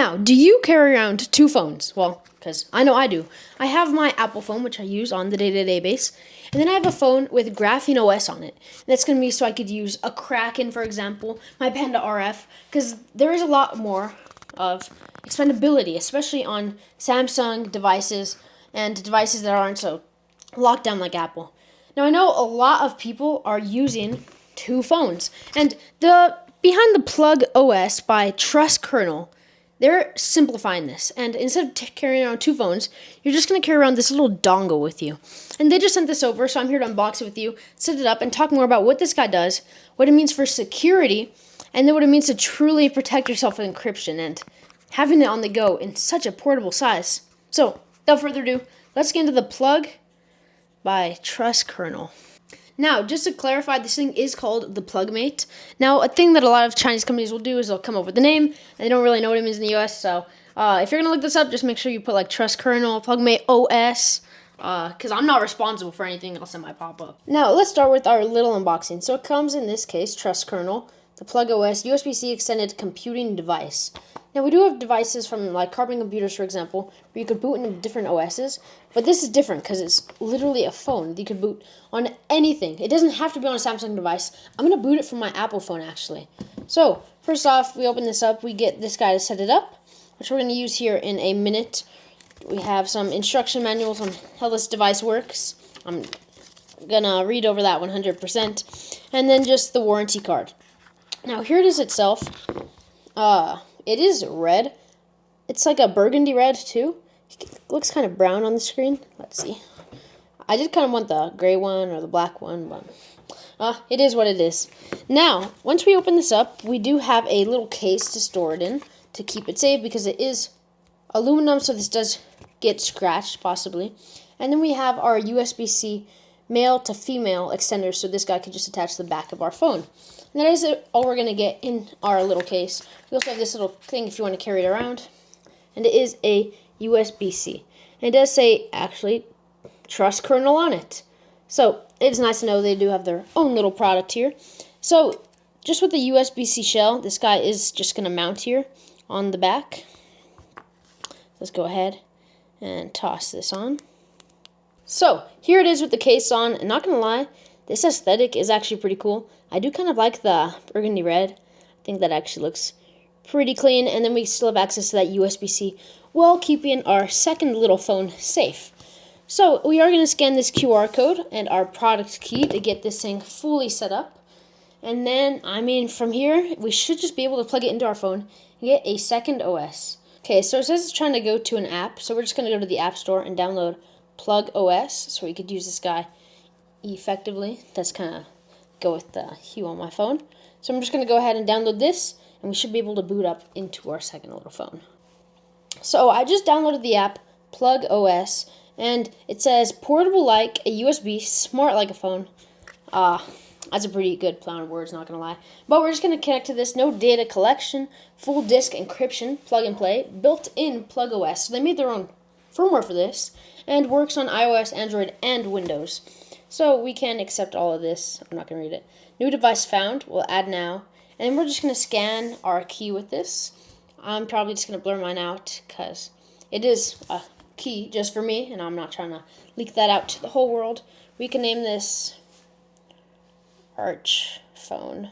Now, do you carry around two phones? Well, because I know I do. I have my Apple phone, which I use on the day-to-day base, and then I have a phone with Graphene OS on it. That's going to be so I could use a Kraken, for example, my Panda RF, because there is a lot more of expandability, especially on Samsung devices and devices that aren't so locked down like Apple. Now, I know a lot of people are using two phones, and behind the Plug OS by TrustKernel, they're simplifying this, and instead of carrying around two phones, you're just going to carry around this little dongle with you. And they just sent this over, so I'm here to unbox it with you, set it up, and talk more about what this guy does, what it means for security, and then what it means to truly protect yourself with encryption and having it on the go in such a portable size. So, without further ado, let's get into the Plug by TrustKernel. Now, just to clarify, this thing is called the Plugmate. Now, a thing that a lot of Chinese companies will do is they'll come up with a name, and they don't really know what it means in the US, so if you're going to look this up, just make sure you put like TrustKernel, Plugmate OS, because I'm not responsible for anything else that might pop up. Now, let's start with our little unboxing. So it comes, in this case, TrustKernel, the Plug OS USB-C extended computing device. Now, we do have devices from like carbon computers, for example, where you could boot into different OSs, but this is different because it's literally a phone that you could boot on anything. It doesn't have to be on a Samsung device. I'm going to boot it from my Apple phone, actually. So, first off, we open this up. We get this guy to set it up, which we're going to use here in a minute. We have some instruction manuals on how this device works. I'm going to read over that 100%. And then just the warranty card. Now, here it is itself. It is red. It's like a burgundy red, too. It looks kind of brown on the screen. Let's see. I did kind of want the gray one or the black one, but it is what it is. Now, once we open this up, we do have a little case to store it in to keep it safe because it is aluminum, so this does get scratched, possibly. And then we have our USB-C male to female extender, so this guy could just attach to the back of our phone. And that is all we're going to get in our little case. We also have this little thing if you want to carry it around. And it is a USB-C. And it does say, actually, TrustKernel on it. So, it's nice to know they do have their own little product here. So, just with the USB-C shell, this guy is just going to mount here on the back. Let's go ahead and toss this on. So, here it is with the case on. And not going to lie, this aesthetic is actually pretty cool. I do kind of like the burgundy red. I think that actually looks pretty clean. And then we still have access to that USB-C while keeping our second little phone safe. So we are going to scan this QR code and our product key to get this thing fully set up. And then, from here, we should just be able to plug it into our phone and get a second OS. Okay, so it says it's trying to go to an app. So we're just going to go to the App Store and download Plug OS so we could use this guy effectively. That's kind of go with the hue on my phone. So I'm just going to go ahead and download this, and we should be able to boot up into our second little phone. So I just downloaded the app, Plug OS, and it says portable like a USB, smart like a phone. That's a pretty good play on words, not going to lie. But we're just going to connect to this, no data collection, full disk encryption, plug and play, built-in Plug OS. So they made their own firmware for this, and works on iOS, Android, and Windows. So we can accept all of this. I'm not going to read it. New device found. We'll add now. And then we're just going to scan our key with this. I'm probably just going to blur mine out because it is a key just for me, and I'm not trying to leak that out to the whole world. We can name this Arch Phone.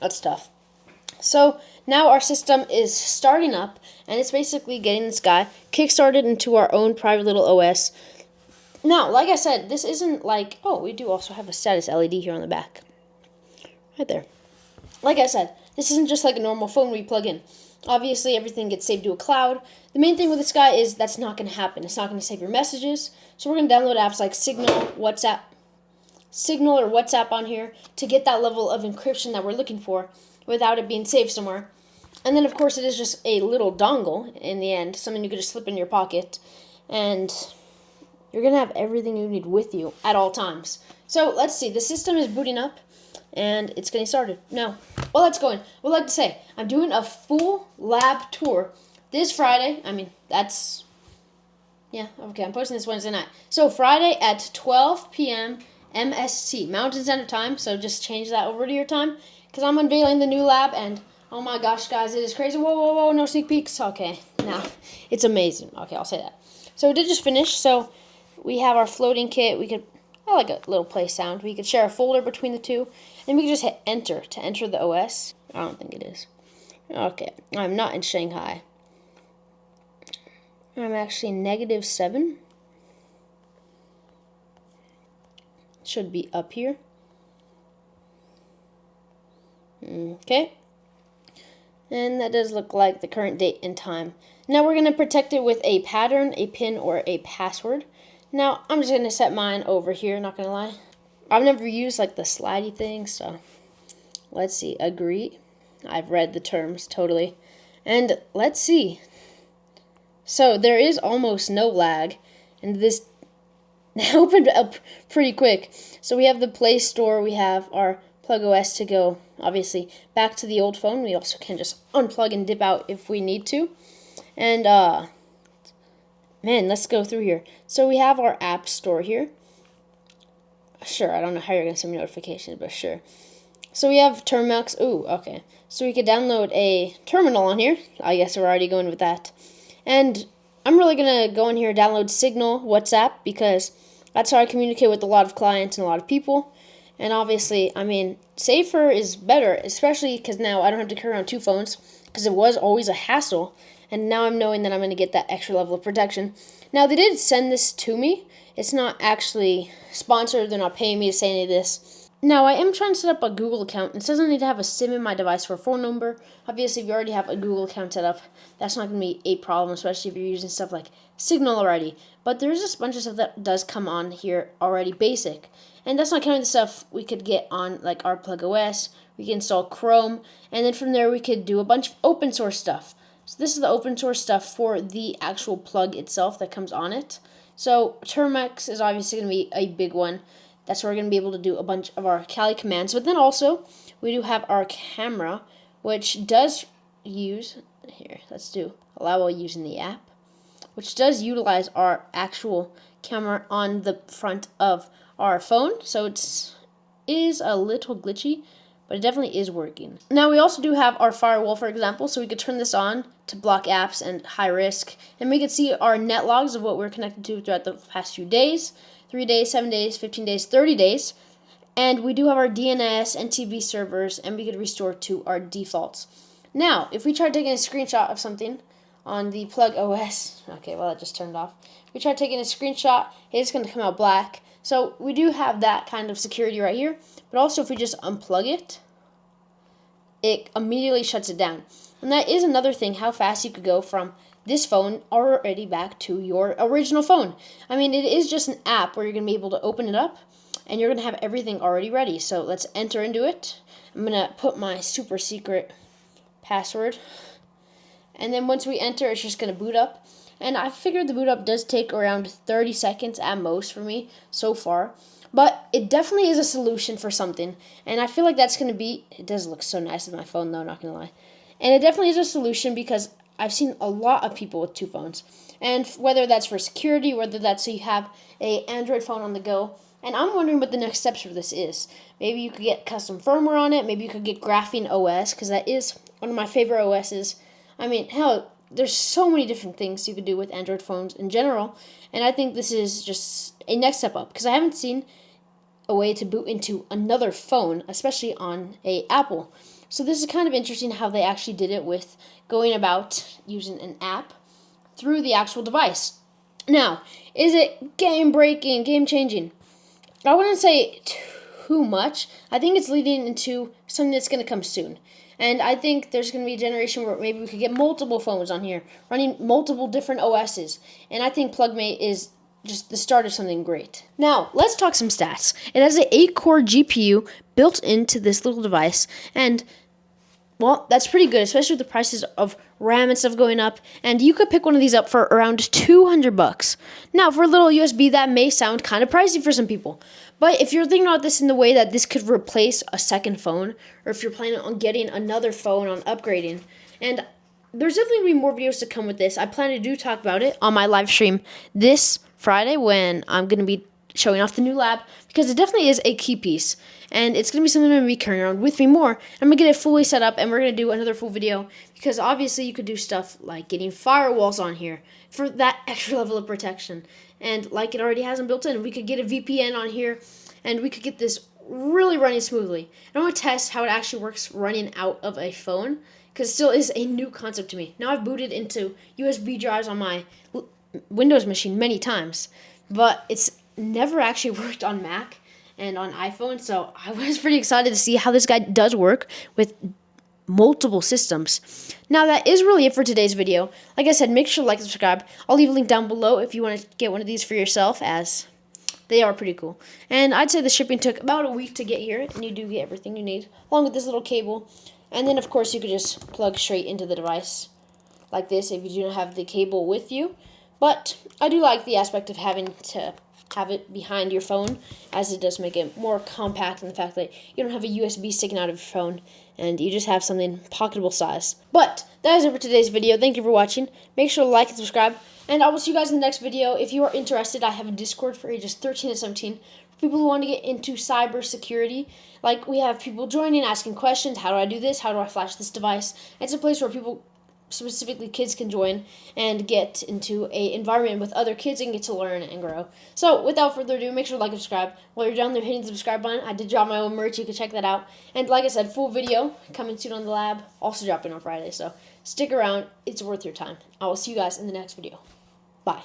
That's tough. So now our system is starting up, and it's basically getting this guy kickstarted into our own private little OS. Now, like I said, this isn't like, we do also have a status LED here on the back. Right there. Like I said, this isn't just like a normal phone where you plug in. Obviously, everything gets saved to a cloud. The main thing with this guy is that's not going to happen. It's not going to save your messages. So we're going to download apps like Signal or WhatsApp on here to get that level of encryption that we're looking for without it being saved somewhere. And then, of course, it is just a little dongle in the end, something you could just slip in your pocket. And you're going to have everything you need with you at all times. So, let's see. The system is booting up, and it's getting started. Now, while that's going, I would like to say, I'm doing a full lab tour this Friday. I'm posting this Wednesday night. So, Friday at 12 p.m. MST, Mountain Standard Time. So, just change that over to your time, because I'm unveiling the new lab, and Oh my gosh, guys, it is crazy. Whoa, whoa, whoa, no sneak peeks. Okay, now it's amazing. Okay, I'll say that. So we did just finish. So we have our floating kit. I like a little play sound. We could share a folder between the two. And we can just hit enter to enter the OS. I don't think it is. Okay, I'm not in Shanghai. I'm actually -7. Should be up here. Okay. And that does look like the current date and time. Now we're going to protect it with a pattern, a pin, or a password. Now I'm just going to set mine over here, not going to lie. I've never used like the slidey thing, so let's see. Agree. I've read the terms totally. And let's see. So there is almost no lag, and this opened up pretty quick. So we have the Play Store, we have our Plug OS to go, obviously, back to the old phone. We also can just unplug and dip out if we need to. And, man, let's go through here. So we have our App Store here. Sure, I don't know how you're going to send me notifications, but sure. So we have Termex. Ooh, okay. So we could download a terminal on here. I guess we're already going with that. And I'm really going to go in here and download Signal WhatsApp because that's how I communicate with a lot of clients and a lot of people. And obviously, I mean, safer is better, especially because now I don't have to carry around two phones because it was always a hassle. And now I'm knowing that I'm going to get that extra level of protection. Now, they did send this to me. It's not actually sponsored. They're not paying me to say any of this. Now, I am trying to set up a Google account. It says I need to have a SIM in my device for a phone number. Obviously, if you already have a Google account set up, that's not going to be a problem, especially if you're using stuff like Signal already. But there is a bunch of stuff that does come on here already basic. And that's not counting the stuff we could get on like our Plug OS. We can install Chrome. And then from there, we could do a bunch of open source stuff. So this is the open source stuff for the actual plug itself that comes on it. So Termex is obviously going to be a big one. That's where we're going to be able to do a bunch of our Kali commands. But then also, we do have our camera, which does use, here, let's do allow while using the app, which does utilize our actual camera on the front of our phone. So it is a little glitchy, but it definitely is working. Now, we also do have our firewall, for example, so we could turn this on to block apps and high risk. And we could see our net logs of what we're connected to throughout the past few days. 3 days, 7 days, 15 days, 30 days. And we do have our DNS, NTB servers, and we could restore to our defaults. Now, if we try taking a screenshot of something on the Plug OS, okay, well, it just turned off. If we try taking a screenshot, it's going to come out black. So we do have that kind of security right here. But also, if we just unplug it, it immediately shuts it down. And that is another thing, how fast you could go from this phone already back to your original phone. I mean, it is just an app where you're going to be able to open it up and you're going to have everything already ready. So let's enter into it. I'm going to put my super secret password. And then once we enter, it's just going to boot up. And I figured the boot up does take around 30 seconds at most for me so far. But it definitely is a solution for something. And I feel like that's going to be, it does look so nice with my phone though, not going to lie. And it definitely is a solution because I've seen a lot of people with two phones. And whether that's for security, whether that's so you have an Android phone on the go. And I'm wondering what the next steps for this is. Maybe you could get custom firmware on it. Maybe you could get Graphene OS, because that is one of my favorite OSs. I mean, hell, there's so many different things you could do with Android phones in general. And I think this is just a next step up, because I haven't seen a way to boot into another phone, especially on a Apple. So this is kind of interesting how they actually did it with going about using an app through the actual device. Now, is it game-breaking, game-changing? I wouldn't say too much. I think it's leading into something that's going to come soon. And I think there's going to be a generation where maybe we could get multiple phones on here, running multiple different OSs. And I think Plugmate is just the start of something great. Now, let's talk some stats. It has an 8-core GPU built into this little device, and well, that's pretty good, especially with the prices of RAM and stuff going up. And you could pick one of these up for around $200. Now, for a little USB, that may sound kind of pricey for some people. But if you're thinking about this in the way that this could replace a second phone, or if you're planning on getting another phone, on upgrading, and there's definitely going to be more videos to come with this. I plan to talk about it on my live stream this Friday when I'm going to be showing off the new lab, because it definitely is a key piece, and it's going to be something I'm going to be carrying around with me more. I'm going to get it fully set up, and we're going to do another full video, because obviously you could do stuff like getting firewalls on here for that extra level of protection, and like it already has them built in, we could get a VPN on here, and we could get this really running smoothly. And I want to test how it actually works running out of a phone, because it still is a new concept to me. Now I've booted into USB drives on my Windows machine many times, but it's never actually worked on Mac and on iPhone, so I was pretty excited to see how this guy does work with multiple systems. Now that is really it for today's video. Like I said, make sure to like and subscribe. I'll leave a link down below if you want to get one of these for yourself, as they are pretty cool. And I'd say the shipping took about a week to get here, and you do get everything you need, along with this little cable. And then, of course, you could just plug straight into the device like this if you do not have the cable with you. But I do like the aspect of having to have it behind your phone, as it does make it more compact, and the fact that you don't have a USB sticking out of your phone, and you just have something pocketable size. But that is it for today's video. Thank you for watching. Make sure to like and subscribe, and I will see you guys in the next video. If you are interested, I have a Discord for ages 13 to 17 for people who want to get into cybersecurity. Like, we have people joining, asking questions. How do I do this? How do I flash this device? It's a place where people, specifically kids, can join and get into a environment with other kids and get to learn and grow. So without further ado, make sure to like and subscribe. While you're down there hitting the subscribe button, I did drop my own merch. You can check that out. And like I said, full video coming soon on the lab, also dropping on Friday. So stick around. It's worth your time. I will see you guys in the next video. Bye.